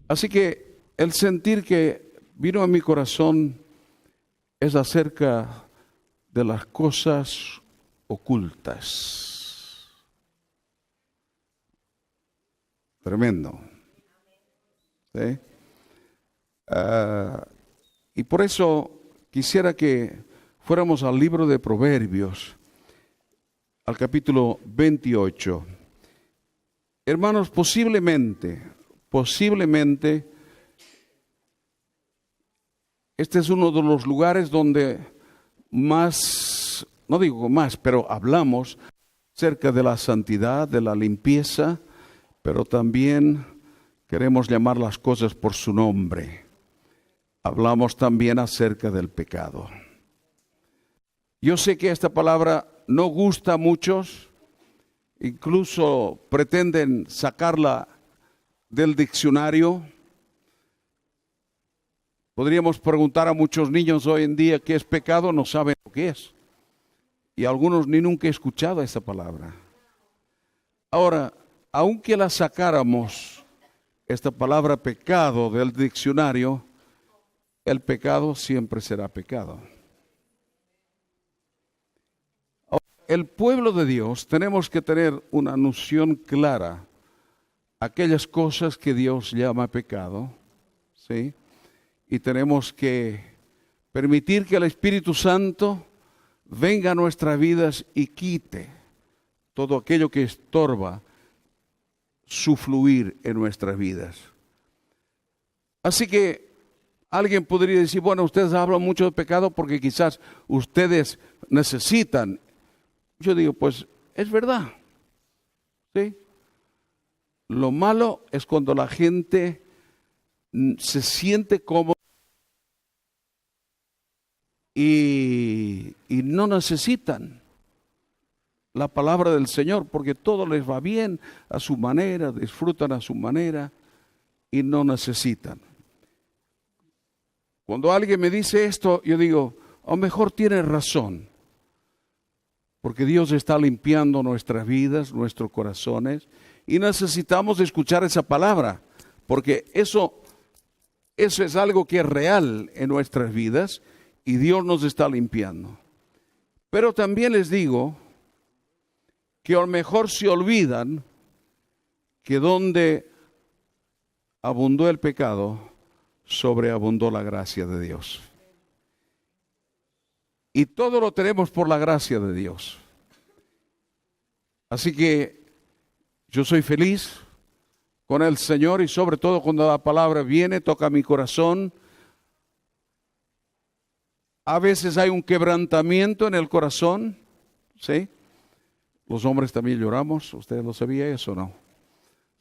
Así que el sentir que vino a mi corazón es acerca de las cosas ocultas. Tremendo. ¿Sí? Y por eso quisiera que fuéramos al libro de Proverbios, al capítulo 28. Hermanos, posiblemente, este es uno de los lugares donde más, no digo más, pero hablamos acerca de la santidad, de la limpieza, pero también queremos llamar las cosas por su nombre. Hablamos también acerca del pecado. Yo sé que esta palabra no gusta a muchos, incluso pretenden sacarla del diccionario. Podríamos preguntar a muchos niños hoy en día qué es pecado, no saben lo que es. Y algunos ni nunca han escuchado esa palabra. Ahora, aunque la sacáramos, esta palabra pecado del diccionario, el pecado siempre será pecado. El pueblo de Dios tenemos que tener una noción clara, aquellas cosas que Dios llama pecado, ¿sí? Y tenemos que permitir que el Espíritu Santo venga a nuestras vidas y quite todo aquello que estorba su fluir en nuestras vidas. Así que alguien podría decir, bueno, ustedes hablan mucho de pecado porque quizás ustedes necesitan. Yo digo, pues es verdad, ¿sí? Lo malo es cuando la gente se siente cómoda y no necesitan la palabra del Señor porque todo les va bien a su manera, disfrutan a su manera y no necesitan. Cuando alguien me dice esto, yo digo, a lo mejor tiene razón. Porque Dios está limpiando nuestras vidas, nuestros corazones, y necesitamos escuchar esa palabra, porque eso es algo que es real en nuestras vidas, y Dios nos está limpiando. Pero también les digo que a lo mejor se olvidan que donde abundó el pecado, sobreabundó la gracia de Dios. Y todo lo tenemos por la gracia de Dios. Así que yo soy feliz con el Señor y sobre todo cuando la palabra viene, toca mi corazón. A veces hay un quebrantamiento en el corazón, ¿sí? Los hombres también lloramos, ¿usted lo sabía eso o no?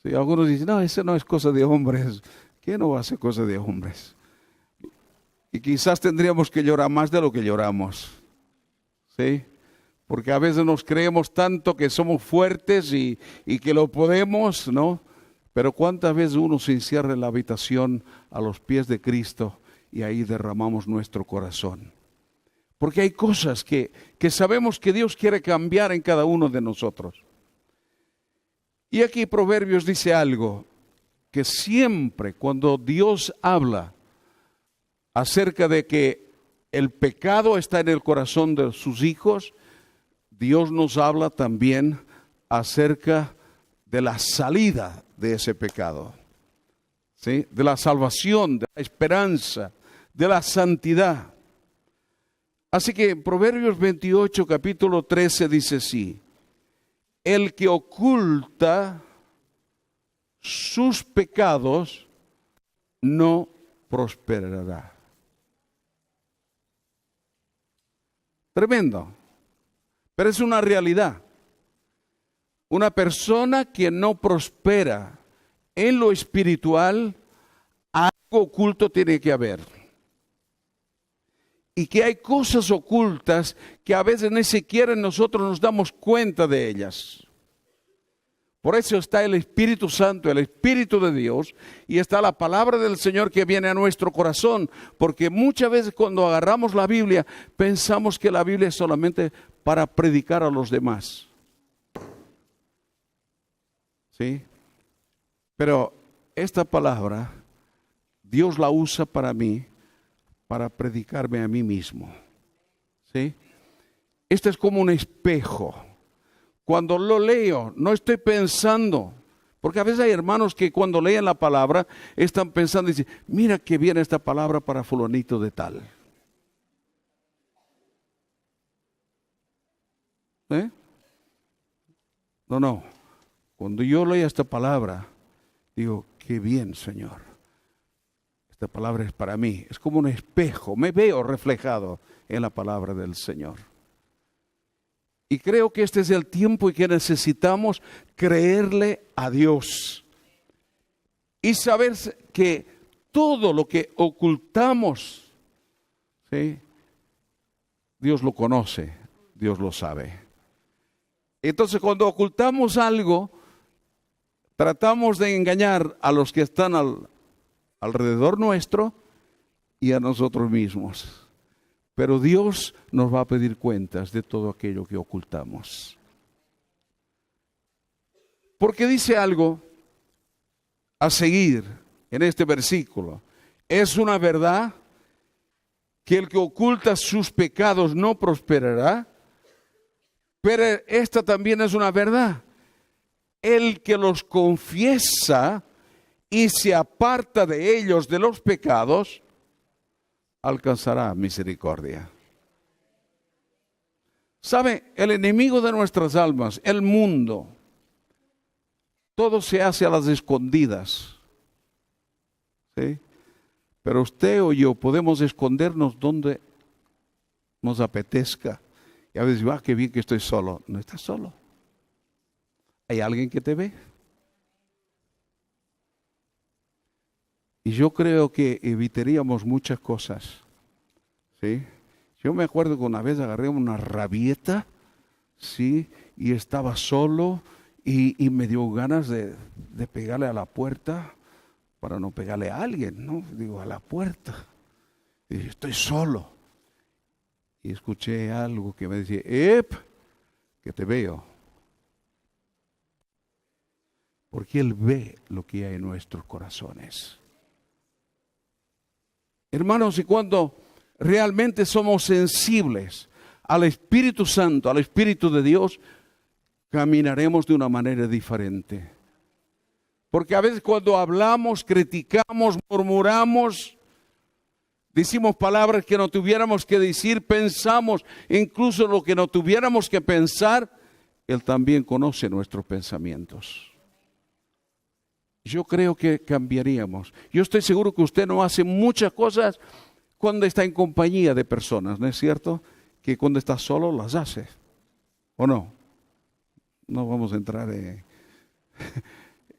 Sí, algunos dicen, no, eso no es cosa de hombres. ¿Quién no va a ser cosa de hombres? Y quizás tendríamos que llorar más de lo que lloramos, ¿sí? Porque a veces nos creemos tanto que somos fuertes y que lo podemos, ¿no? Pero ¿cuántas veces uno se encierra en la habitación a los pies de Cristo y ahí derramamos nuestro corazón? Porque hay cosas que sabemos que Dios quiere cambiar en cada uno de nosotros. Y aquí Proverbios dice algo, que siempre cuando Dios habla acerca de que el pecado está en el corazón de sus hijos, Dios nos habla también acerca de la salida de ese pecado, ¿sí? De la salvación, de la esperanza, de la santidad. Así que en Proverbios 28, capítulo 13 dice así, el que oculta sus pecados no prosperará. Tremendo, pero es una realidad. Una persona que no prospera en lo espiritual, algo oculto tiene que haber. Y que hay cosas ocultas que a veces ni siquiera nosotros nos damos cuenta de ellas. Por eso está el Espíritu Santo, el Espíritu de Dios, y está la palabra del Señor que viene a nuestro corazón, porque muchas veces cuando agarramos la Biblia, pensamos que la Biblia es solamente para predicar a los demás. ¿Sí? Pero esta palabra Dios la usa para mí, para predicarme a mí mismo. ¿Sí? Este es como un espejo. Cuando lo leo, no estoy pensando, porque a veces hay hermanos que cuando leen la palabra están pensando y dicen, mira qué bien esta palabra para fulanito de tal. ¿Eh? No. Cuando yo leo esta palabra, digo, qué bien, Señor. Esta palabra es para mí. Es como un espejo. Me veo reflejado en la palabra del Señor. Y creo que este es el tiempo en que necesitamos creerle a Dios. Y saber que todo lo que ocultamos, ¿sí? Dios lo conoce, Dios lo sabe. Entonces, cuando ocultamos algo, tratamos de engañar a los que están alrededor nuestro y a nosotros mismos. Pero Dios nos va a pedir cuentas de todo aquello que ocultamos. Porque dice algo a seguir en este versículo. Es una verdad que el que oculta sus pecados no prosperará. Pero esta también es una verdad. El que los confiesa y se aparta de ellos de los pecados, alcanzará misericordia. ¿Sabe? El enemigo de nuestras almas, el mundo, todo se hace a las escondidas. ¿Sí? Pero usted o yo podemos escondernos donde nos apetezca. Y a veces, qué bien que estoy solo. No estás solo. Hay alguien que te ve. Y yo creo que evitaríamos muchas cosas. ¿Sí? Yo me acuerdo que una vez agarré una rabieta, ¿sí? Y estaba solo y me dio ganas de pegarle a la puerta para no pegarle a alguien, ¿no? Digo, a la puerta. Y dije, estoy solo. Y escuché algo que me decía, que te veo. Porque Él ve lo que hay en nuestros corazones. Hermanos, y cuando realmente somos sensibles al Espíritu Santo, al Espíritu de Dios, caminaremos de una manera diferente. Porque a veces cuando hablamos, criticamos, murmuramos, decimos palabras que no tuviéramos que decir, pensamos incluso lo que no tuviéramos que pensar, Él también conoce nuestros pensamientos. Yo creo que cambiaríamos. Yo estoy seguro que usted no hace muchas cosas cuando está en compañía de personas, ¿no es cierto? Que cuando está solo las hace, ¿o no? No vamos a entrar en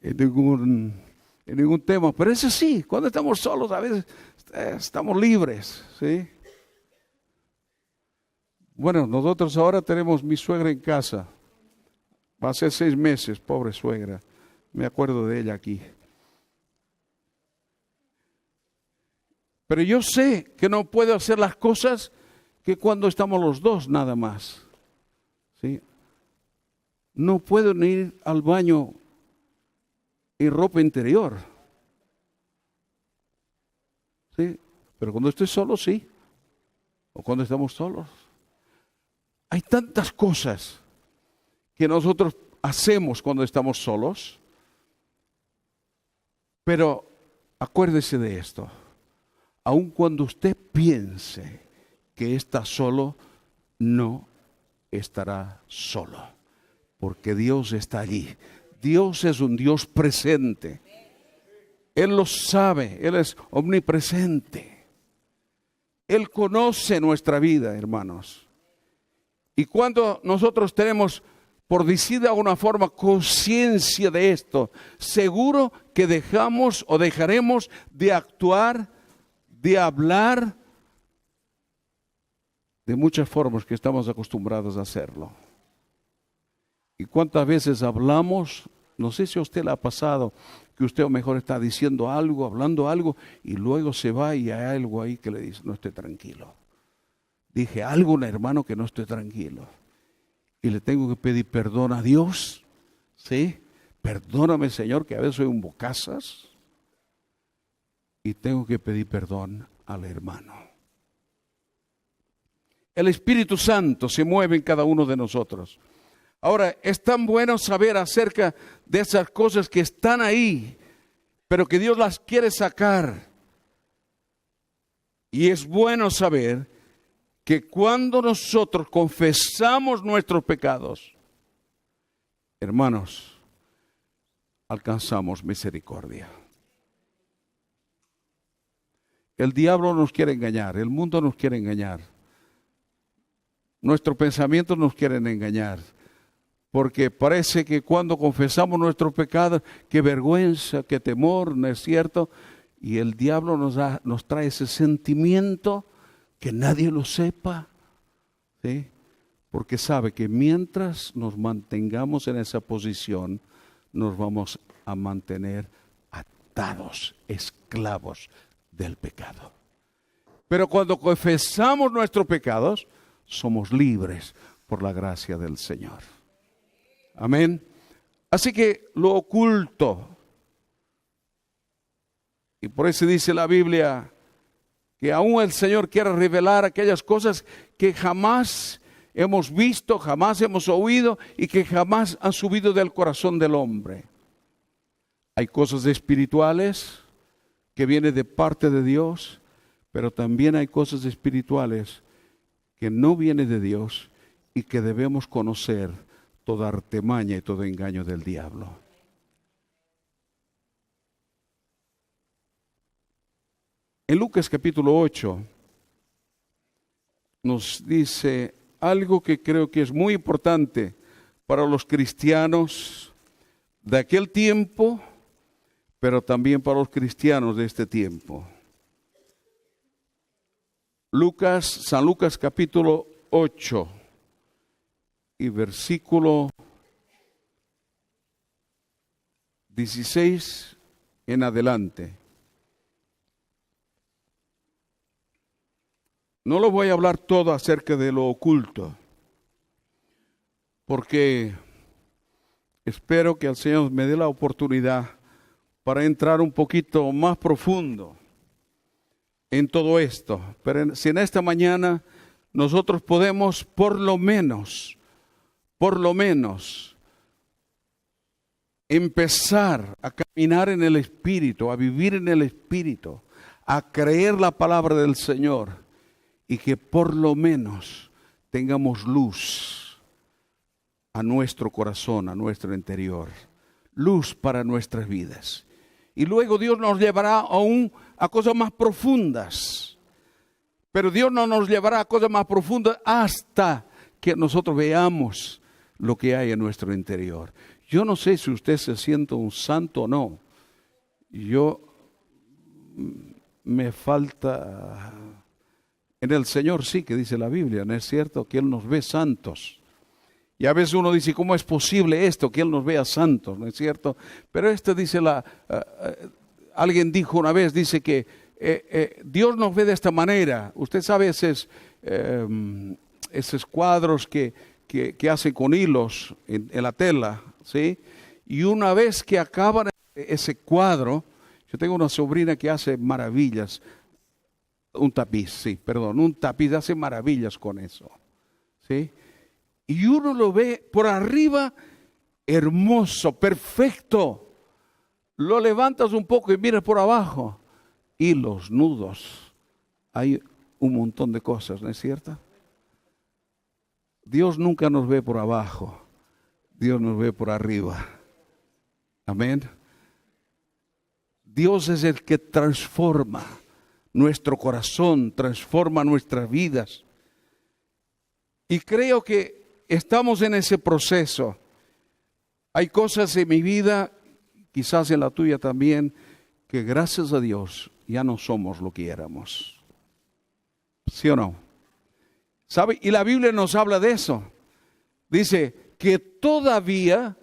ningún tema, pero eso sí, cuando estamos solos a veces estamos libres, ¿sí? Bueno, nosotros ahora tenemos mi suegra en casa. Va a ser 6 meses, pobre suegra. Me acuerdo de ella aquí. Pero yo sé que no puedo hacer las cosas que cuando estamos los dos nada más. ¿Sí? No puedo ni ir al baño en ropa interior. ¿Sí? Pero cuando estoy solo, sí. O cuando estamos solos. Hay tantas cosas que nosotros hacemos cuando estamos solos. Pero acuérdese de esto. Aun cuando usted piense que está solo, no estará solo. Porque Dios está allí. Dios es un Dios presente. Él lo sabe. Él es omnipresente. Él conoce nuestra vida, hermanos. Y cuando nosotros tenemos, por decir de alguna forma, conciencia de esto, seguro que dejamos o dejaremos de actuar, de hablar de muchas formas que estamos acostumbrados a hacerlo. ¿Y cuántas veces hablamos? No sé si a usted le ha pasado que usted a lo mejor está diciendo algo, hablando algo, y luego se va y hay algo ahí que le dice, no esté tranquilo. Dije algo, un hermano, que no estoy tranquilo. Y le tengo que pedir perdón a Dios. ¿Sí? Perdóname, Señor, que a veces soy un bocazas. y tengo que pedir perdón al hermano. El Espíritu Santo se mueve en cada uno de nosotros. Ahora, es tan bueno saber acerca de esas cosas que están ahí, pero que Dios las quiere sacar. Y es bueno saber que cuando nosotros confesamos nuestros pecados, hermanos, alcanzamos misericordia. El diablo nos quiere engañar, el mundo nos quiere engañar, nuestros pensamientos nos quieren engañar, porque parece que cuando confesamos nuestros pecados, qué vergüenza, qué temor, ¿no es cierto? Y el diablo nos trae ese sentimiento que nadie lo sepa, ¿sí? Porque sabe que mientras nos mantengamos en esa posición, nos vamos a mantener atados, esclavos del pecado. Pero cuando confesamos nuestros pecados, somos libres por la gracia del Señor. Amén. Así que lo oculto, y por eso dice la Biblia que aún el Señor quiere revelar aquellas cosas que jamás hemos visto, jamás hemos oído y que jamás han subido del corazón del hombre. Hay cosas espirituales que vienen de parte de Dios, pero también hay cosas espirituales que no vienen de Dios y que debemos conocer toda artimaña y todo engaño del diablo. En Lucas capítulo 8 nos dice algo que creo que es muy importante para los cristianos de aquel tiempo, pero también para los cristianos de este tiempo. San Lucas capítulo 8 y versículo 16 en adelante. No lo voy a hablar todo acerca de lo oculto, porque espero que el Señor me dé la oportunidad para entrar un poquito más profundo en todo esto. Pero si en esta mañana nosotros podemos por lo menos, empezar a caminar en el Espíritu, a vivir en el Espíritu, a creer la palabra del Señor, y que por lo menos tengamos luz a nuestro corazón, a nuestro interior, luz para nuestras vidas. Y luego Dios nos llevará aún a cosas más profundas. Pero Dios no nos llevará a cosas más profundas hasta que nosotros veamos lo que hay en nuestro interior. Yo no sé si usted se siente un santo o no. Yo me falta. En el Señor sí, que dice la Biblia, ¿no es cierto? Que Él nos ve santos. Y a veces uno dice, ¿cómo es posible esto? Que Él nos vea santos, ¿no es cierto? Pero dice alguien dijo una vez, dice que Dios nos ve de esta manera. Usted sabe esos cuadros que hacen con hilos en la tela, ¿sí? Y una vez que acaban ese cuadro, yo tengo una sobrina que hace maravillas. Un tapiz hace maravillas con eso, ¿sí? Y uno lo ve por arriba hermoso, perfecto. Lo levantas un poco y miras por abajo. Y los nudos. Hay un montón de cosas, ¿no es cierto? Dios nunca nos ve por abajo. Dios nos ve por arriba. Amén. Dios es el que transforma nuestro corazón, transforma nuestras vidas. Y creo que estamos en ese proceso. Hay cosas en mi vida, quizás en la tuya también, que gracias a Dios ya no somos lo que éramos. ¿Sí o no? ¿Sabe? Y la Biblia nos habla de eso. Dice que todavía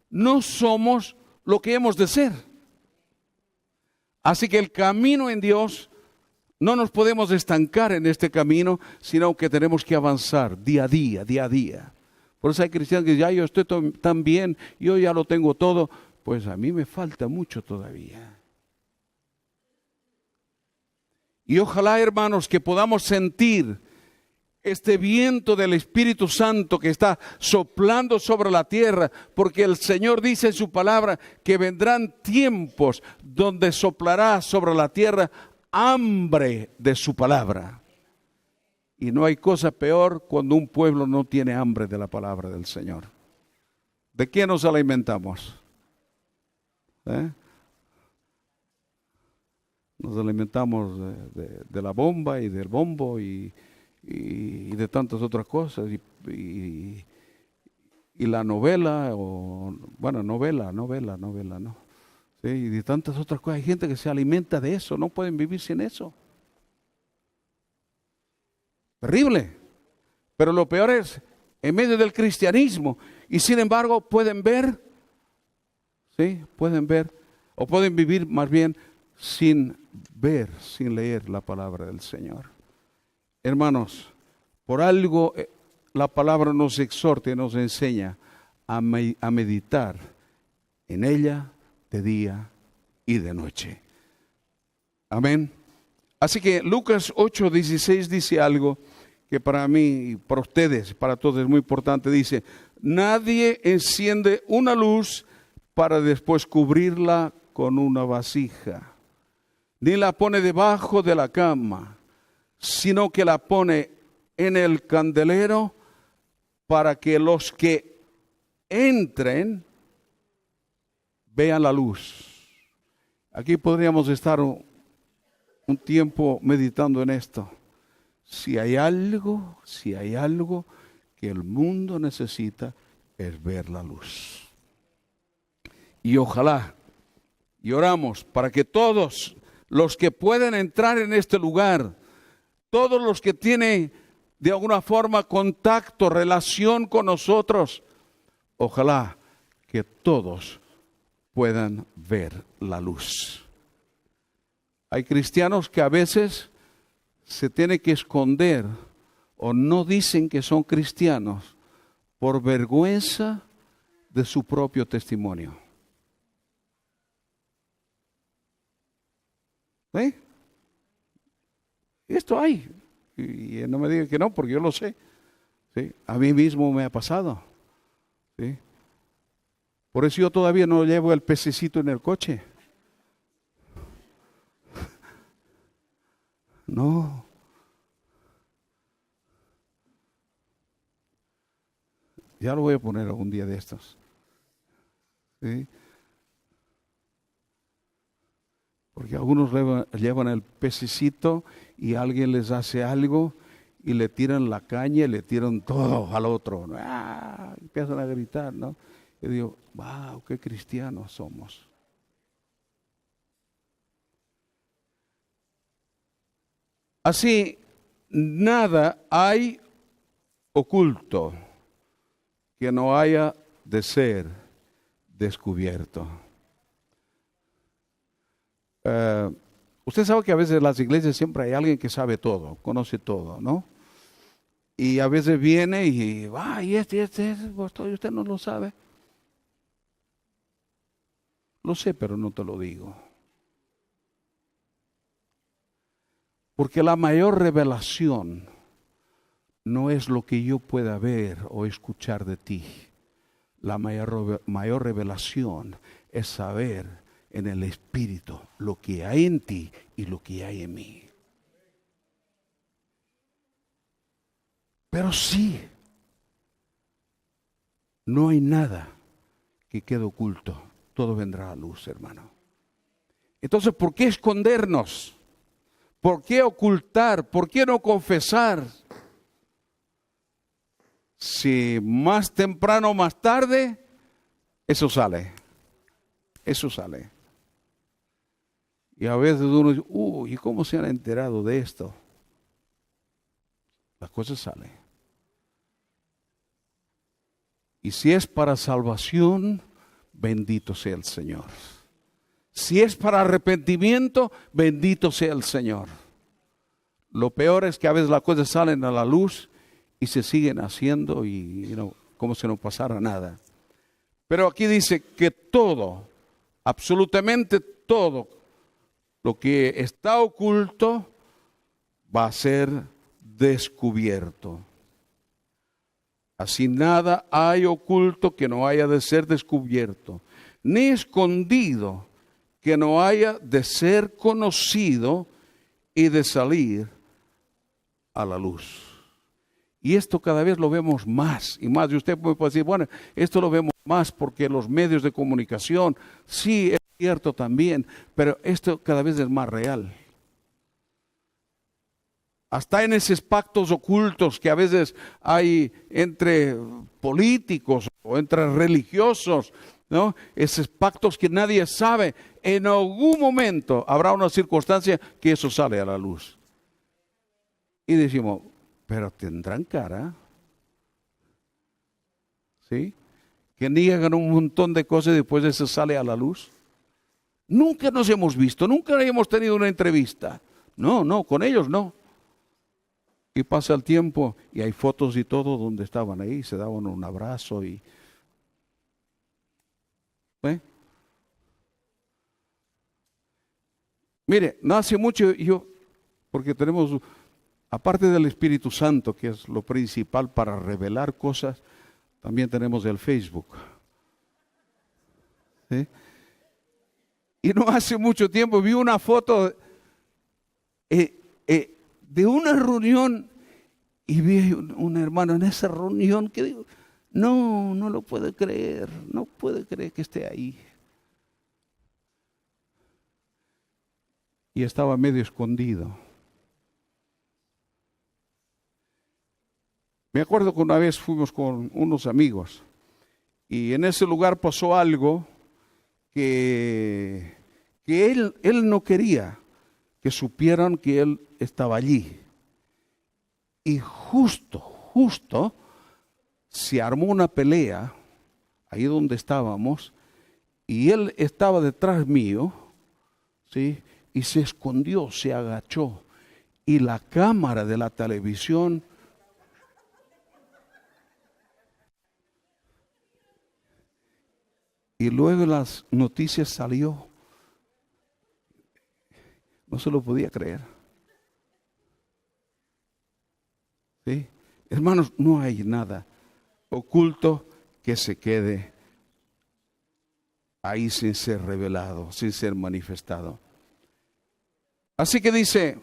no somos lo que hemos de ser. Así que el camino en Dios, no nos podemos estancar en este camino, sino que tenemos que avanzar día a día, día a día. Por eso hay cristianos que dicen, yo estoy tan bien, yo ya lo tengo todo. Pues a mí me falta mucho todavía. Y ojalá, hermanos, que podamos sentir este viento del Espíritu Santo que está soplando sobre la tierra, porque el Señor dice en su palabra que vendrán tiempos donde soplará sobre la tierra hambre de su palabra. Y no hay cosa peor cuando un pueblo no tiene hambre de la palabra del Señor. ¿De qué nos alimentamos? Nos alimentamos de la bomba y del bombo y de tantas otras cosas. Y la novela, novela, ¿no? Sí, y de tantas otras cosas. Hay gente que se alimenta de eso, no pueden vivir sin eso. Terrible. Pero lo peor es, en medio del cristianismo, y sin embargo pueden ver, ¿sí? Pueden ver, o pueden vivir más bien sin ver, sin leer la palabra del Señor. Hermanos, por algo la palabra nos exhorta y nos enseña a meditar en ella de día y de noche. Amén. Así que Lucas 8:16 dice algo que para mí, para ustedes, para todos es muy importante. Dice, nadie enciende una luz para después cubrirla con una vasija, ni la pone debajo de la cama, sino que la pone en el candelero para que los que entren vean la luz. Aquí podríamos estar un tiempo meditando en esto. Si hay algo que el mundo necesita, es ver la luz. Y ojalá, y oramos para que todos los que pueden entrar en este lugar, todos los que tienen de alguna forma contacto, relación con nosotros, ojalá que todos puedan ver la luz. Hay cristianos que a veces se tienen que esconder o no dicen que son cristianos por vergüenza de su propio testimonio. ¿Sí? Esto hay. Y no me diga que no, porque yo lo sé. ¿Sí? A mí mismo me ha pasado. ¿Sí? Por eso yo todavía no llevo el pececito en el coche. No. Ya lo voy a poner algún día de estos. ¿Sí? Porque algunos llevan el pececito y alguien les hace algo y le tiran la caña y le tiran todo al otro. Empiezan a gritar, ¿no? Y digo, wow, qué cristianos somos. Así, nada hay oculto que no haya de ser descubierto. Usted sabe que a veces en las iglesias siempre hay alguien que sabe todo, conoce todo, ¿no? Y a veces viene y usted no lo sabe. Lo sé, pero no te lo digo. Porque la mayor revelación no es lo que yo pueda ver o escuchar de ti. La mayor revelación es saber en el Espíritu lo que hay en ti y lo que hay en mí. Pero sí, no hay nada que quede oculto. Todo vendrá a luz, hermano. Entonces, ¿por qué escondernos? ¿Por qué ocultar? ¿Por qué no confesar? Si más temprano o más tarde, eso sale. Eso sale. Y a veces uno dice, ¿y cómo se han enterado de esto? Las cosas salen. Y si es para salvación, bendito sea el Señor. Si es para arrepentimiento, bendito sea el Señor. Lo peor es que a veces las cosas salen a la luz y se siguen haciendo y como si no pasara nada. Pero aquí dice que todo, absolutamente todo, lo que está oculto, va a ser descubierto. Así nada hay oculto que no haya de ser descubierto, ni escondido que no haya de ser conocido y de salir a la luz. Y esto cada vez lo vemos más y más. Y usted puede decir, bueno, esto lo vemos más porque los medios de comunicación, sí, es cierto también, pero esto cada vez es más real. Hasta en esos pactos ocultos que a veces hay entre políticos o entre religiosos, ¿no? Esos pactos que nadie sabe, en algún momento habrá una circunstancia que eso sale a la luz. Y decimos, pero tendrán cara, ¿sí? Que niegan un montón de cosas y después eso sale a la luz. Nunca nos hemos visto, nunca hemos tenido una entrevista. No, con ellos no. Y pasa el tiempo y hay fotos y todo donde estaban ahí, se daban un abrazo y... ¿eh? Mire, no hace mucho yo, porque tenemos, aparte del Espíritu Santo, que es lo principal para revelar cosas, también tenemos el Facebook. ¿Sí? Y no hace mucho tiempo vi una foto de una reunión y vi un hermano en esa reunión que digo, no lo puede creer, no puede creer que esté ahí. Y estaba medio escondido. Me acuerdo que una vez fuimos con unos amigos y en ese lugar pasó algo que él no quería que supieran que él estaba allí. Y justo se armó una pelea ahí donde estábamos y él estaba detrás mío, ¿sí? Y se escondió, se agachó y la cámara de la televisión y luego las noticias salió. No se lo podía creer. ¿Sí? Hermanos, no hay nada oculto que se quede ahí sin ser revelado, sin ser manifestado. Así que dice,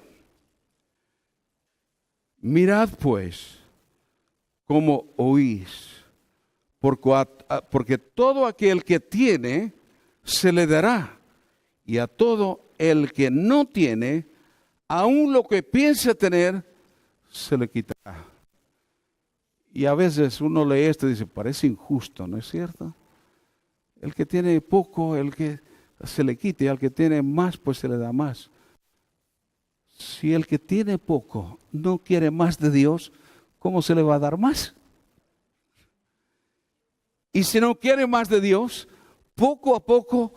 mirad pues cómo oís, porque todo aquel que tiene se le dará, y a todo el que no tiene, aun lo que piensa tener, se le quitará. Y a veces uno lee esto y dice, parece injusto, ¿no es cierto? El que tiene poco, el que se le quite, al que tiene más, pues se le da más. Si el que tiene poco no quiere más de Dios, ¿cómo se le va a dar más? Y si no quiere más de Dios, poco a poco,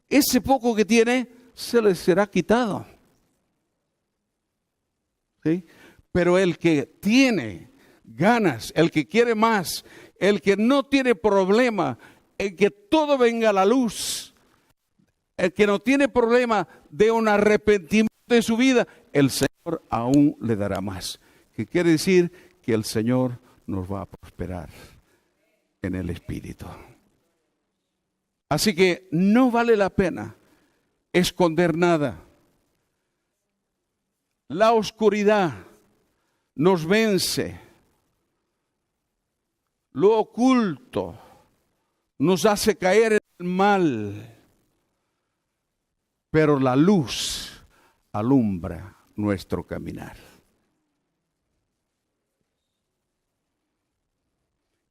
ese poco que tiene, se le será quitado. ¿Sí? Pero el que tiene ganas, el que quiere más, el que no tiene problema, el que todo venga a la luz, el que no tiene problema de un arrepentimiento de su vida, el Señor aún le dará más. Que quiere decir que el Señor nos va a prosperar en el Espíritu. Así que no vale la pena esconder nada. La oscuridad nos vence. Lo oculto nos hace caer en el mal. Pero la luz alumbra nuestro caminar.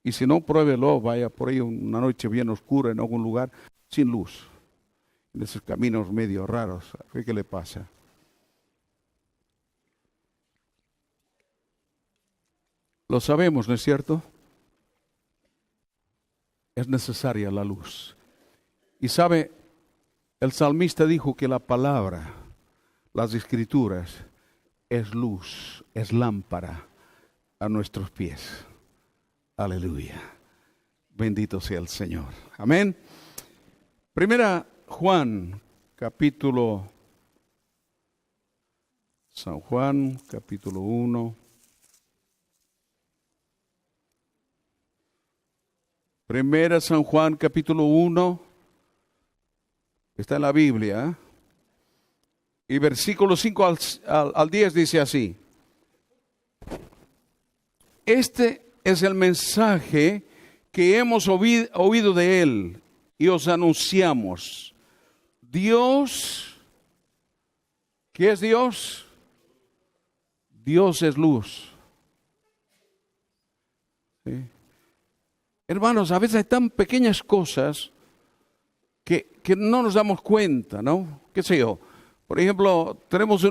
Y si no, pruébelo, vaya por ahí una noche bien oscura en algún lugar sin luz. En esos caminos medio raros, a ver qué le pasa. Lo sabemos, ¿no es cierto? Es necesaria la luz. Y sabe, el salmista dijo que la palabra, las escrituras, es luz, es lámpara a nuestros pies. Aleluya. Bendito sea el Señor. Amén. Primera Juan, capítulo San Juan, capítulo 1. Primera San Juan, capítulo 1. Está en la Biblia. Y versículo 5 al 10 dice así. Este es el mensaje que hemos oído de Él y os anunciamos. Dios, ¿qué es Dios? Dios es luz. ¿Sí? Hermanos, a veces hay tan pequeñas cosas que no nos damos cuenta, ¿no? ¿Qué sé yo? Por ejemplo, tenemos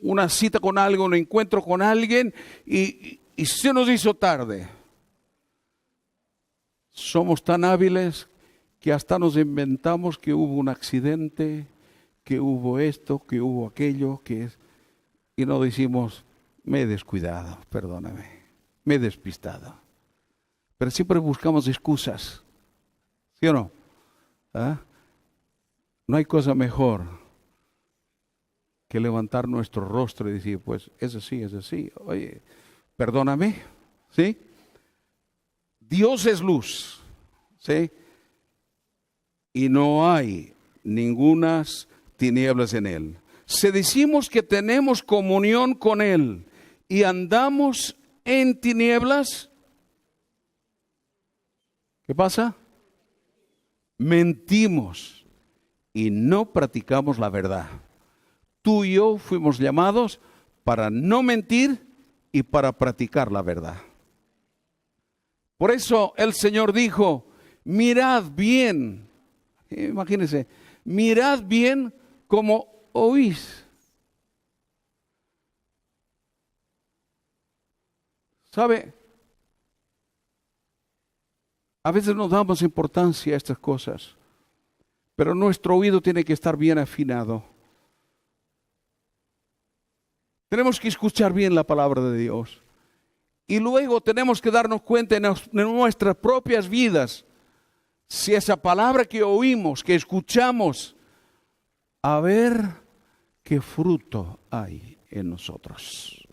una cita con algo, un encuentro con alguien y se nos hizo tarde. Somos tan hábiles que hasta nos inventamos que hubo un accidente, que hubo esto, que hubo aquello, y no decimos, me he descuidado, perdóname, me he despistado. Pero siempre buscamos excusas, ¿sí o no? ¿Ah? No hay cosa mejor que levantar nuestro rostro y decir, pues es así, oye, perdóname, ¿sí? Dios es luz, ¿sí? Y no hay ningunas tinieblas en Él. Si decimos que tenemos comunión con Él y andamos en tinieblas, ¿qué pasa? Mentimos y no practicamos la verdad. Tú y yo fuimos llamados para no mentir y para practicar la verdad. Por eso el Señor dijo, mirad bien, imagínense, mirad bien como oís. ¿Sabe? A veces no damos importancia a estas cosas, pero nuestro oído tiene que estar bien afinado. Tenemos que escuchar bien la palabra de Dios. Y luego tenemos que darnos cuenta en nuestras propias vidas, si esa palabra que oímos, que escuchamos, a ver qué fruto hay en nosotros.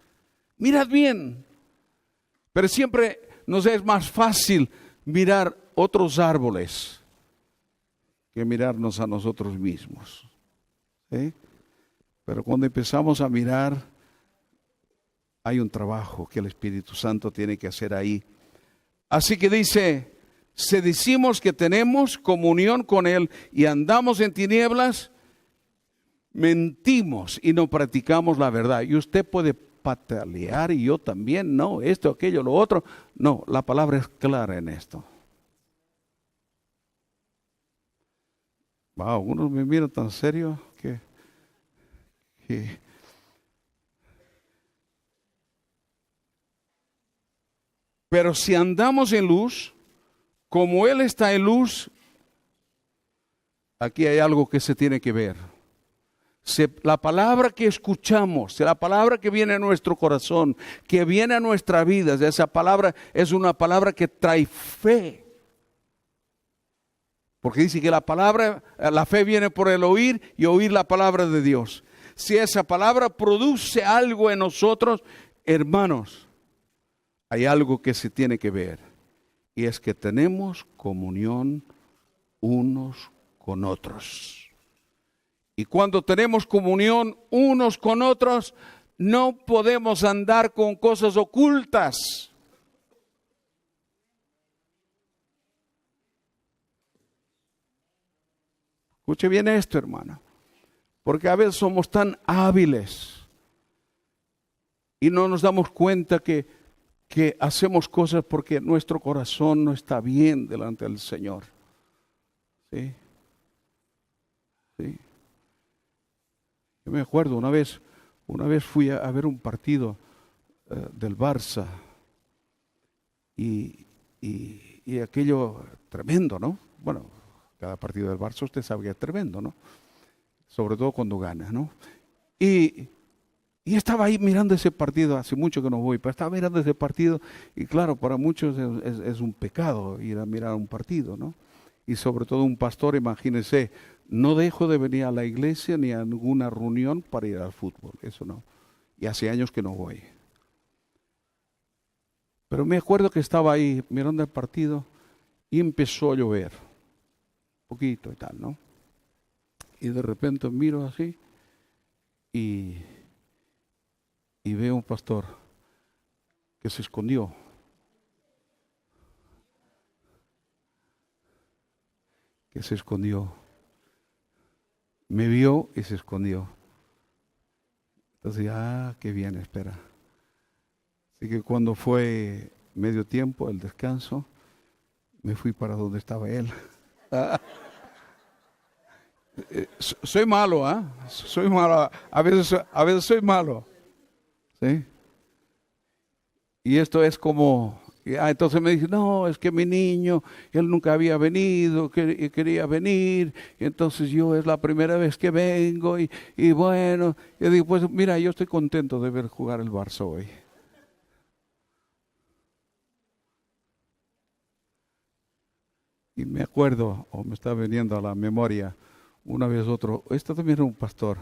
Mirad bien, pero siempre nos es más fácil mirar otros árboles que mirarnos a nosotros mismos. ¿Sí? Pero cuando empezamos a mirar, hay un trabajo que el Espíritu Santo tiene que hacer ahí. Así que dice, si decimos que tenemos comunión con Él y andamos en tinieblas, mentimos y no practicamos la verdad. Y usted puede patalear y yo también, no, esto, aquello, lo otro. No, la palabra es clara en esto. Wow, unos me miran tan serio que pero si andamos en luz, como Él está en luz, aquí hay algo que se tiene que ver. Si la palabra que escuchamos, si la palabra que viene a nuestro corazón, que viene a nuestra vida, esa palabra es una palabra que trae fe. Porque dice que la fe viene por el oír y oír la palabra de Dios. Si esa palabra produce algo en nosotros, hermanos, hay algo que se tiene que ver. Y es que tenemos comunión unos con otros. Y cuando tenemos comunión unos con otros, no podemos andar con cosas ocultas. Escuche bien esto, hermano. Porque a veces somos tan hábiles y no nos damos cuenta que hacemos cosas porque nuestro corazón no está bien delante del Señor. ¿Sí? ¿Sí? Yo me acuerdo una vez fui a ver un partido del Barça y aquello tremendo, ¿no? Bueno, cada partido del Barça usted sabe que es tremendo, ¿no? Sobre todo cuando gana, ¿no? Y estaba ahí mirando ese partido, hace mucho que no voy, pero estaba mirando ese partido y claro, para muchos es un pecado ir a mirar un partido, ¿no? Y sobre todo un pastor, imagínense, no dejo de venir a la iglesia ni a ninguna reunión para ir al fútbol, eso no. Y hace años que no voy. Pero me acuerdo que estaba ahí mirando el partido y empezó a llover, poquito y tal, ¿no? Y de repente miro así y veo un pastor que se escondió. Que se escondió. Me vio y se escondió. Entonces, qué bien, espera. Así que cuando fue medio tiempo, el descanso, me fui para donde estaba él. Soy malo, Soy malo. A veces soy malo. ¿Sí? Y esto es como... entonces me dice, no, es que mi niño, él nunca había venido, quería venir, y entonces yo es la primera vez que vengo, y bueno, yo digo, pues mira, yo estoy contento de ver jugar el Barça hoy. Y me acuerdo, o me está veniendo a la memoria, una vez otro, este también era un pastor,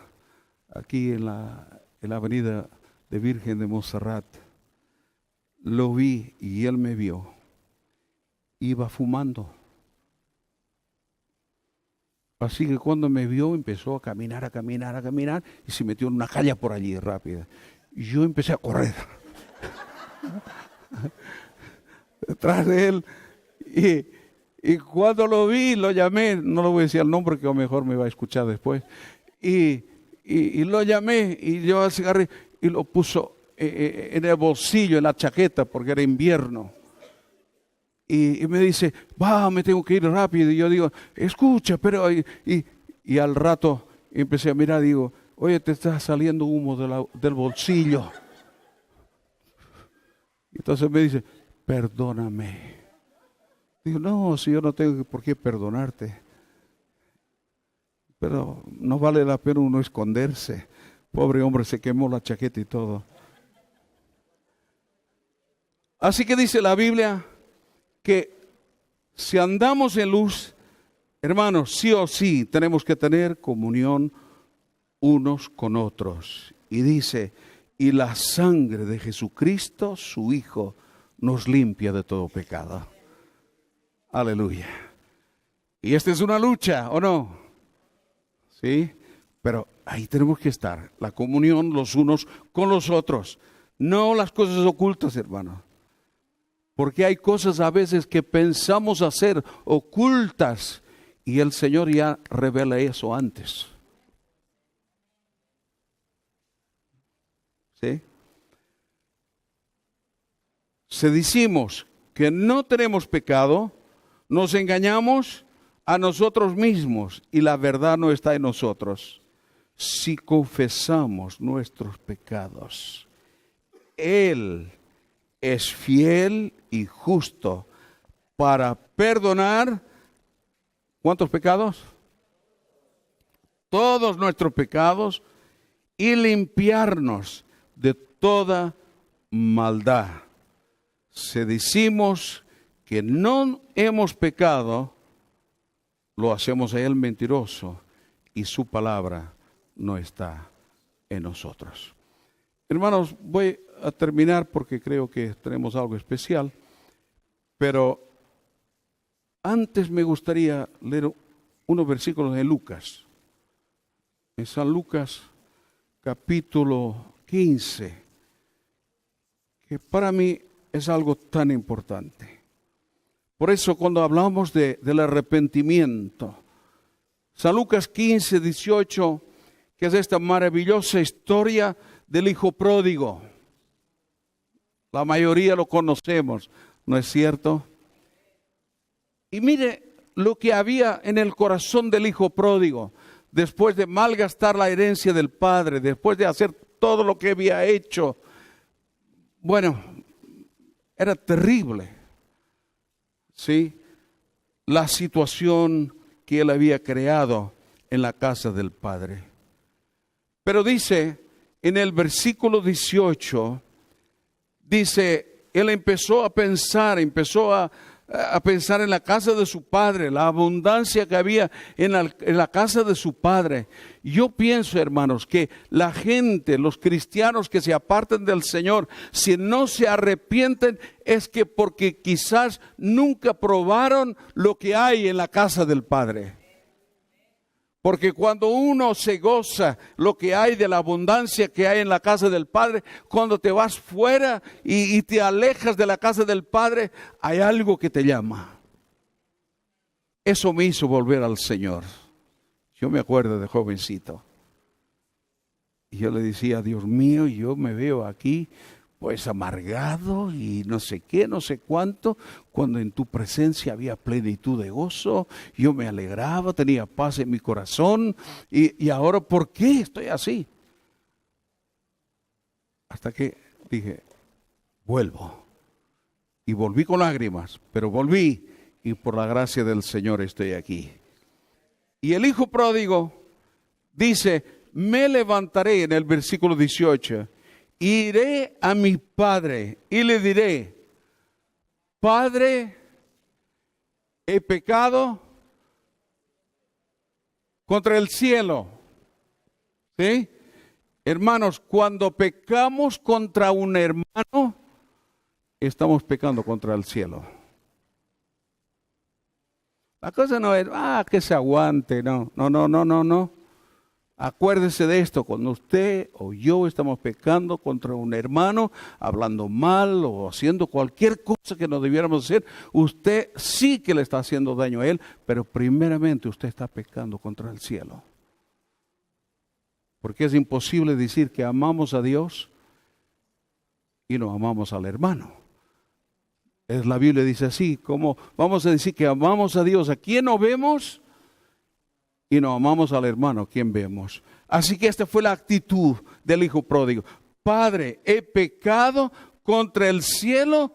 aquí en la avenida de Virgen de Montserrat. Lo vi y él me vio. Iba fumando. Así que cuando me vio empezó a caminar y se metió en una calle por allí rápida. Y yo empecé a correr detrás de él. Y cuando lo vi, lo llamé, no le voy a decir el nombre que a lo mejor me va a escuchar después. Y lo llamé y yo al cigarrillo y lo puso en el bolsillo, en la chaqueta, porque era invierno. Y me dice, me tengo que ir rápido. Y yo digo, escucha, pero... Y al rato empecé a mirar, digo, oye, te está saliendo humo del bolsillo. Entonces me dice, perdóname. Digo, no, si yo no tengo por qué perdonarte. Pero no vale la pena uno esconderse. Pobre hombre, se quemó la chaqueta y todo. Así que dice la Biblia que si andamos en luz, hermanos, sí o sí tenemos que tener comunión unos con otros. Y dice, y la sangre de Jesucristo, su Hijo, nos limpia de todo pecado. Aleluya. Y esta es una lucha, ¿o no? ¿Sí? Pero ahí tenemos que estar, la comunión los unos con los otros. No las cosas ocultas, hermano. Porque hay cosas a veces que pensamos hacer ocultas y el Señor ya revela eso antes. ¿Sí? Si decimos que no tenemos pecado, nos engañamos a nosotros mismos y la verdad no está en nosotros. Si confesamos nuestros pecados, Él es fiel y justo para perdonar, ¿cuántos pecados? Todos nuestros pecados y limpiarnos de toda maldad. Si decimos que no hemos pecado, lo hacemos a Él mentiroso y su palabra no está en nosotros. Hermanos, voy a terminar porque creo que tenemos algo especial, pero antes me gustaría leer unos versículos de Lucas. En San Lucas, capítulo 15, que para mí es algo tan importante. Por eso cuando hablamos del arrepentimiento, San Lucas 15, 18, que es esta maravillosa historia del hijo pródigo. La mayoría lo conocemos, ¿no es cierto? Y mire lo que había en el corazón del hijo pródigo, después de malgastar la herencia del padre, después de hacer todo lo que había hecho. Bueno, era terrible, ¿sí? La situación que él había creado en la casa del padre. Pero dice en el versículo 18, dice, él empezó a pensar, empezó a a pensar en la casa de su padre, la abundancia que había en la casa de su padre. Yo pienso, hermanos, que la gente, los cristianos que se aparten del Señor, si no se arrepienten, es que porque quizás nunca probaron lo que hay en la casa del Padre. Porque cuando uno se goza lo que hay de la abundancia que hay en la casa del Padre, cuando te vas fuera y te alejas de la casa del Padre, hay algo que te llama. Eso me hizo volver al Señor. Yo me acuerdo de jovencito. Y yo le decía, Dios mío, yo me veo aquí pues amargado y no sé qué, no sé cuánto, cuando en tu presencia había plenitud de gozo, yo me alegraba, tenía paz en mi corazón, y ahora, ¿por qué estoy así? Hasta que dije, vuelvo, y volví con lágrimas, pero volví, y por la gracia del Señor estoy aquí. Y el hijo pródigo dice, me levantaré en el versículo 18, iré a mi padre y le diré, Padre, he pecado contra el cielo. ¿Sí? Hermanos, cuando pecamos contra un hermano, estamos pecando contra el cielo. La cosa no es, que se aguante, no. Acuérdese de esto, cuando usted o yo estamos pecando contra un hermano, hablando mal o haciendo cualquier cosa que no debiéramos hacer, usted sí que le está haciendo daño a él, pero primeramente usted está pecando contra el cielo. Porque es imposible decir que amamos a Dios y no amamos al hermano. La Biblia dice así, ¿cómo vamos a decir que amamos a Dios? ¿A quién no vemos? Y no amamos al hermano, ¿quién vemos? Así que esta fue la actitud del hijo pródigo. Padre, he pecado contra el cielo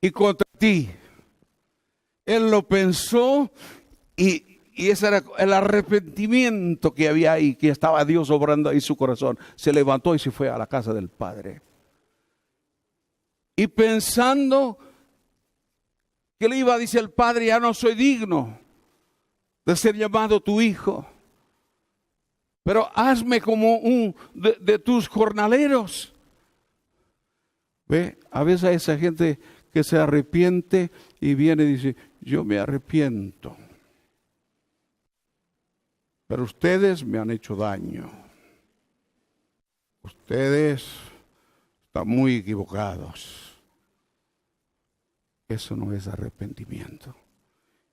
y contra ti. Él lo pensó y ese era el arrepentimiento que había ahí, que estaba Dios obrando ahí su corazón. Se levantó y se fue a la casa del Padre. Y pensando que le iba a decir al Padre, ya no soy digno de ser llamado tu hijo, pero hazme como un de tus jornaleros. Ve, a veces hay esa gente que se arrepiente y viene y dice, yo me arrepiento, pero ustedes me han hecho daño. Ustedes están muy equivocados. Eso no es arrepentimiento.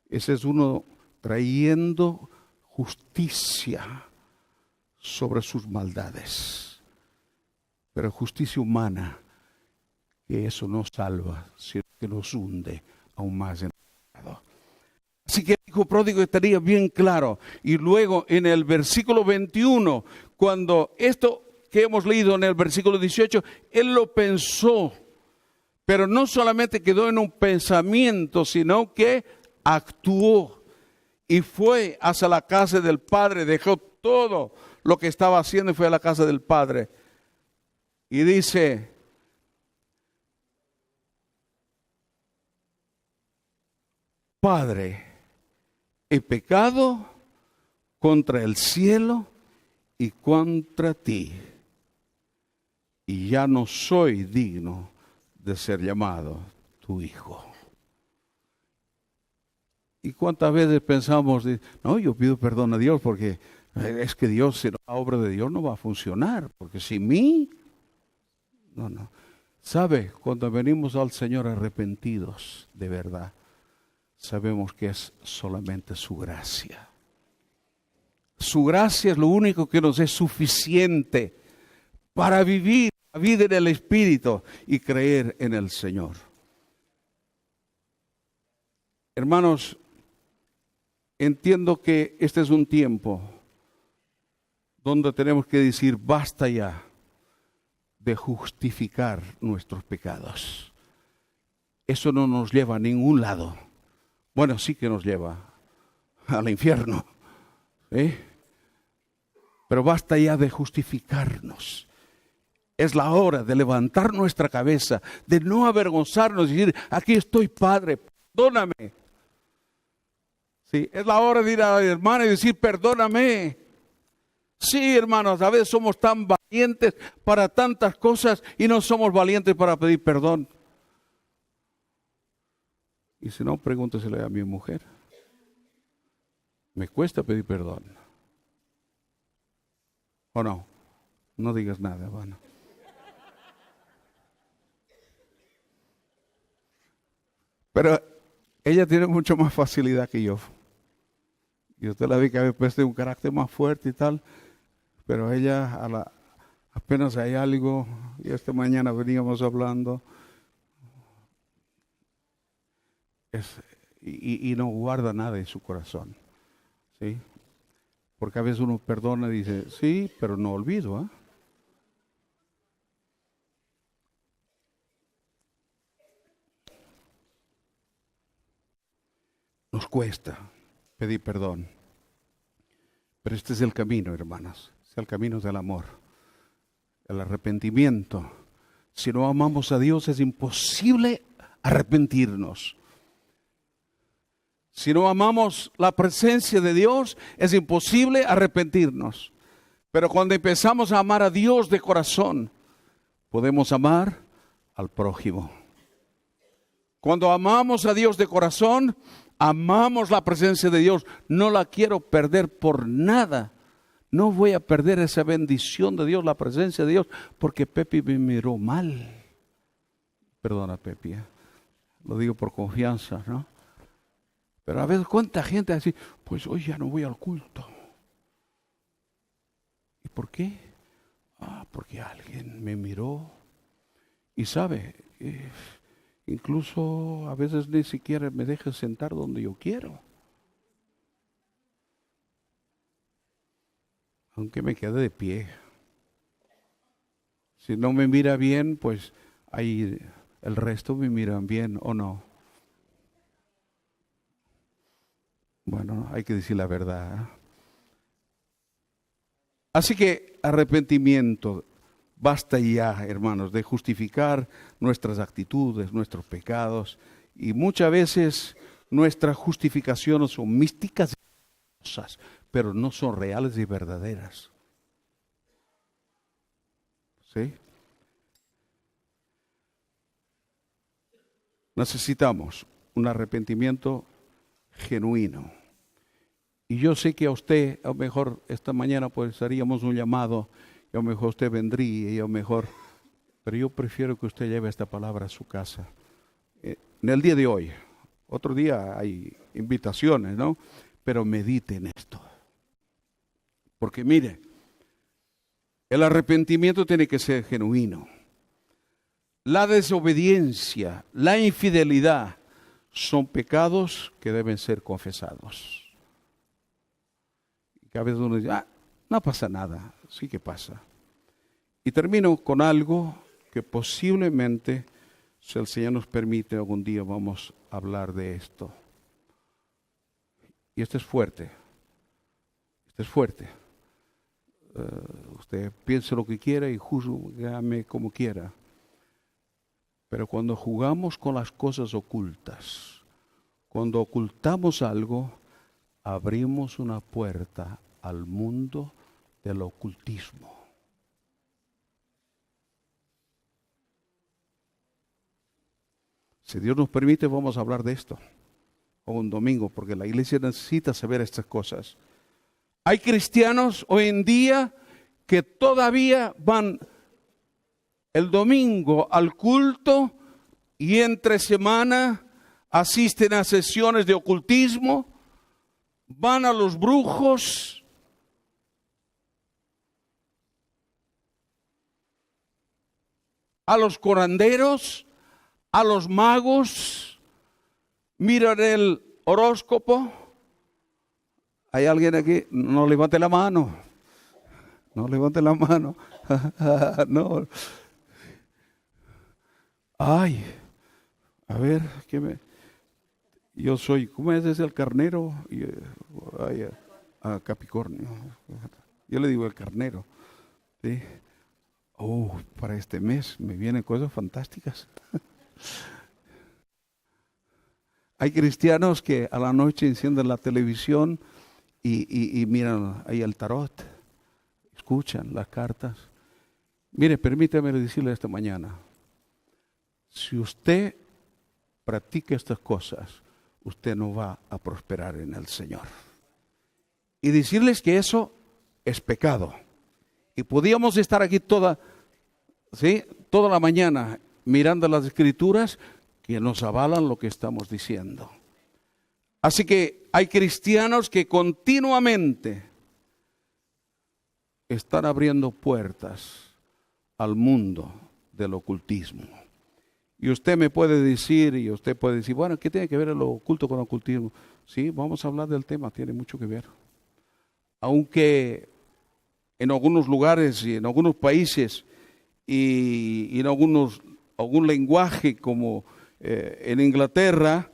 Ese es uno trayendo justicia sobre sus maldades. Pero justicia humana, que eso no salva, sino que nos hunde aún más en el pecado. Así que el hijo pródigo estaría bien claro. Y luego en el versículo 21, cuando esto que hemos leído en el versículo 18, él lo pensó. Pero no solamente quedó en un pensamiento, sino que actuó. Y fue hacia la casa del Padre, dejó todo lo que estaba haciendo y fue a la casa del Padre. Y dice, Padre, he pecado contra el cielo y contra ti, y ya no soy digno de ser llamado tu hijo. ¿Y cuántas veces pensamos, no, yo pido perdón a Dios porque es que Dios, si no, la obra de Dios no va a funcionar, porque sin mí, no. ¿Sabe? Cuando venimos al Señor arrepentidos de verdad, sabemos que es solamente su gracia. Su gracia es lo único que nos es suficiente para vivir la vida en el Espíritu y creer en el Señor. Hermanos, entiendo que este es un tiempo donde tenemos que decir basta ya de justificar nuestros pecados. Eso no nos lleva a ningún lado. Bueno, sí que nos lleva al infierno, ¿eh? Pero basta ya de justificarnos. Es la hora de levantar nuestra cabeza, de no avergonzarnos y decir, aquí estoy, Padre, perdóname. Sí, es la hora de ir a la hermana y decir, perdóname. Sí, hermanos, a veces somos tan valientes para tantas cosas y no somos valientes para pedir perdón. Y si no, pregúntesele a mi mujer. Me cuesta pedir perdón. ¿O no? No digas nada, bueno. Pero ella tiene mucho más facilidad que yo. Y usted la vi que a veces tiene un carácter más fuerte y tal. Pero ella, apenas hay algo, y esta mañana veníamos hablando, y no guarda nada en su corazón. ¿Sí? Porque a veces uno perdona y dice, sí, pero no olvido. ¿Eh? Nos cuesta pedir perdón. Pero este es el camino, hermanas. Es el camino del amor, el arrepentimiento. Si no amamos a Dios es imposible arrepentirnos. Si no amamos la presencia de Dios es imposible arrepentirnos. Pero cuando empezamos a amar a Dios de corazón, podemos amar al prójimo. Cuando amamos a Dios de corazón, amamos la presencia de Dios. No la quiero perder por nada. No voy a perder esa bendición de Dios, la presencia de Dios, porque Pepe me miró mal. Perdona, Pepe, lo digo por confianza, ¿no? Pero a veces cuánta gente así, pues hoy ya no voy al culto. ¿Y por qué? Porque alguien me miró. Y sabe, incluso a veces ni siquiera me deja sentar donde yo quiero. Aunque me quede de pie. Si no me mira bien, pues ahí el resto me miran bien o no. Bueno, hay que decir la verdad. ¿Eh? Así que arrepentimiento. Basta ya, hermanos, de justificar nuestras actitudes, nuestros pecados. Y muchas veces nuestras justificaciones son místicas y cosas, pero no son reales y verdaderas. ¿Sí? Necesitamos un arrepentimiento genuino. Y yo sé que a usted, a lo mejor esta mañana pues haríamos un llamado, y a lo mejor usted vendría, y a lo mejor, pero yo prefiero que usted lleve esta palabra a su casa. En el día de hoy, otro día hay invitaciones, ¿no? Pero medite en esto. Porque mire, el arrepentimiento tiene que ser genuino. La desobediencia, la infidelidad son pecados que deben ser confesados. Que a veces uno dice, no pasa nada, sí que pasa. Y termino con algo que posiblemente, si el Señor nos permite, algún día vamos a hablar de esto. Y esto es fuerte. Esto es fuerte. Usted piense lo que quiera y juzgame como quiera. Pero cuando jugamos con las cosas ocultas, cuando ocultamos algo, abrimos una puerta al mundo del ocultismo. Si Dios nos permite, vamos a hablar de esto un domingo, porque la iglesia necesita saber estas cosas. Hay cristianos hoy en día que todavía van el domingo al culto y entre semana asisten a sesiones de ocultismo, van a los brujos, a los curanderos, a los magos, miran el horóscopo. ¿Hay alguien aquí? No levante la mano. No levante la mano. No. Ay, a ver, yo soy, ¿cómo es el carnero? Capricornio. Yo le digo el carnero. ¿Sí? Para este mes me vienen cosas fantásticas. Hay cristianos que a la noche encienden la televisión y miran ahí el tarot, escuchan las cartas. Mire, permítame decirle esta mañana, si usted practica estas cosas, usted no va a prosperar en el Señor. Y decirles que eso es pecado. Y podíamos estar aquí toda la mañana mirando las Escrituras que nos avalan lo que estamos diciendo. Así que hay cristianos que continuamente están abriendo puertas al mundo del ocultismo. Y usted me puede decir, bueno, ¿qué tiene que ver el oculto con el ocultismo? Sí, vamos a hablar del tema, tiene mucho que ver. Aunque en algunos lugares y en algunos países y en algún lenguaje como en Inglaterra,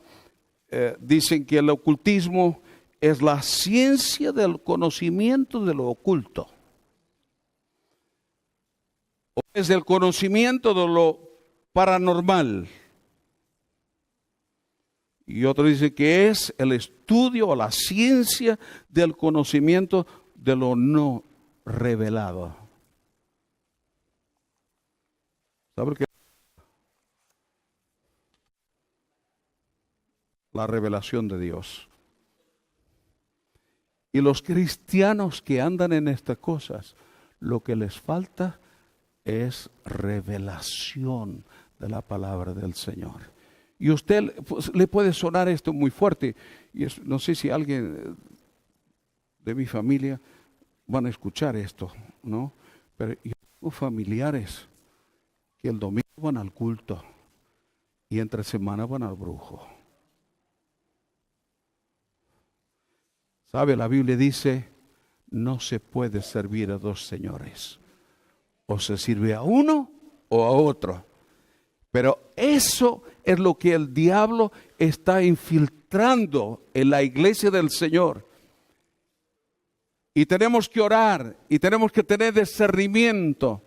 dicen que el ocultismo es la ciencia del conocimiento de lo oculto. O es el conocimiento de lo paranormal. Y otro dice que es el estudio o la ciencia del conocimiento de lo no revelado. ¿Sabe qué? La revelación de Dios. Y los cristianos que andan en estas cosas, lo que les falta es revelación de la palabra del Señor. Y usted le puede sonar esto muy fuerte. Y no sé si alguien de mi familia van a escuchar esto, ¿no? Pero yo tengo familiares que el domingo van al culto y entre semana van al brujo. ¿Sabe? La Biblia dice, no se puede servir a dos señores. O se sirve a uno o a otro. Pero eso es lo que el diablo está infiltrando en la iglesia del Señor. Y tenemos que orar y tenemos que tener discernimiento,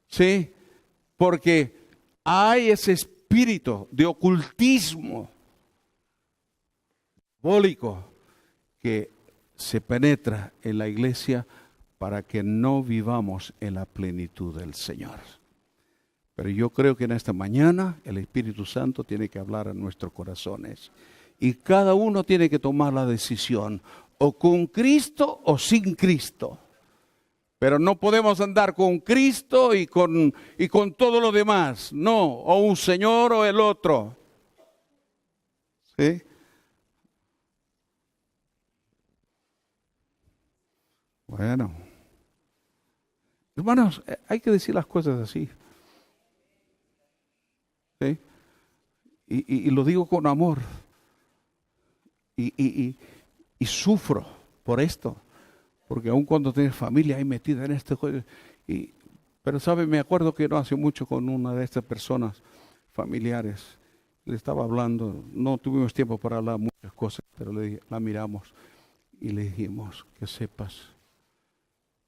¿sí? Porque hay ese espíritu de ocultismo diabólico que se penetra en la iglesia para que no vivamos en la plenitud del Señor. Pero yo creo que en esta mañana el Espíritu Santo tiene que hablar a nuestros corazones. Y cada uno tiene que tomar la decisión, o con Cristo o sin Cristo. Pero no podemos andar con Cristo y con todo lo demás. No, o un señor o el otro. ¿Sí? Bueno. Hermanos, hay que decir las cosas así. ¿Sí? Y lo digo con amor. Y sufro por esto. Porque aun cuando tienes familia ahí metida en este juego. Pero sabe, me acuerdo que no hace mucho con una de estas personas familiares. Le estaba hablando, no tuvimos tiempo para hablar muchas cosas, pero la miramos y le dijimos que sepas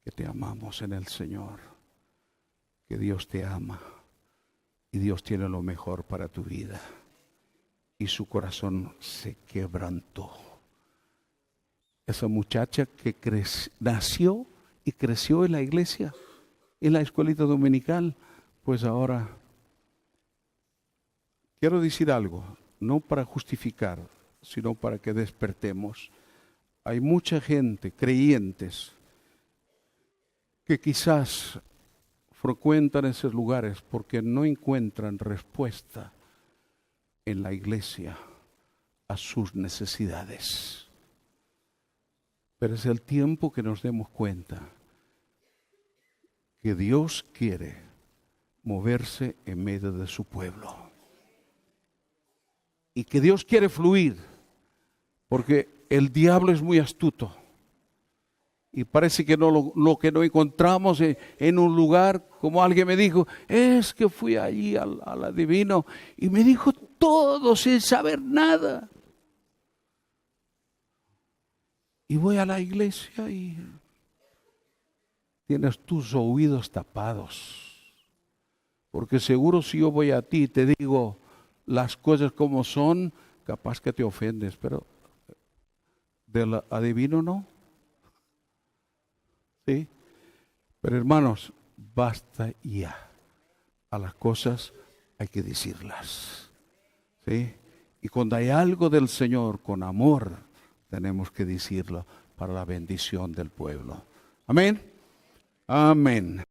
que te amamos en el Señor, que Dios te ama y Dios tiene lo mejor para tu vida. Y su corazón se quebrantó. Esa muchacha que nació y creció en la iglesia, en la escuelita dominical, pues ahora, quiero decir algo, no para justificar, sino para que despertemos. Hay mucha gente, creyentes, que quizás frecuentan esos lugares porque no encuentran respuesta en la iglesia a sus necesidades. Pero es el tiempo que nos demos cuenta que Dios quiere moverse en medio de su pueblo. Y que Dios quiere fluir, porque el diablo es muy astuto. Y parece que lo que no encontramos en un lugar, como alguien me dijo, es que fui allí al adivino y me dijo todo sin saber nada. Y voy a la iglesia y tienes tus oídos tapados. Porque seguro si yo voy a ti y te digo las cosas como son, capaz que te ofendes, pero del adivino no. ¿Sí? Pero hermanos, basta ya. A las cosas hay que decirlas. ¿Sí? Y cuando hay algo del Señor con amor, tenemos que decirlo para la bendición del pueblo. Amén. Amén.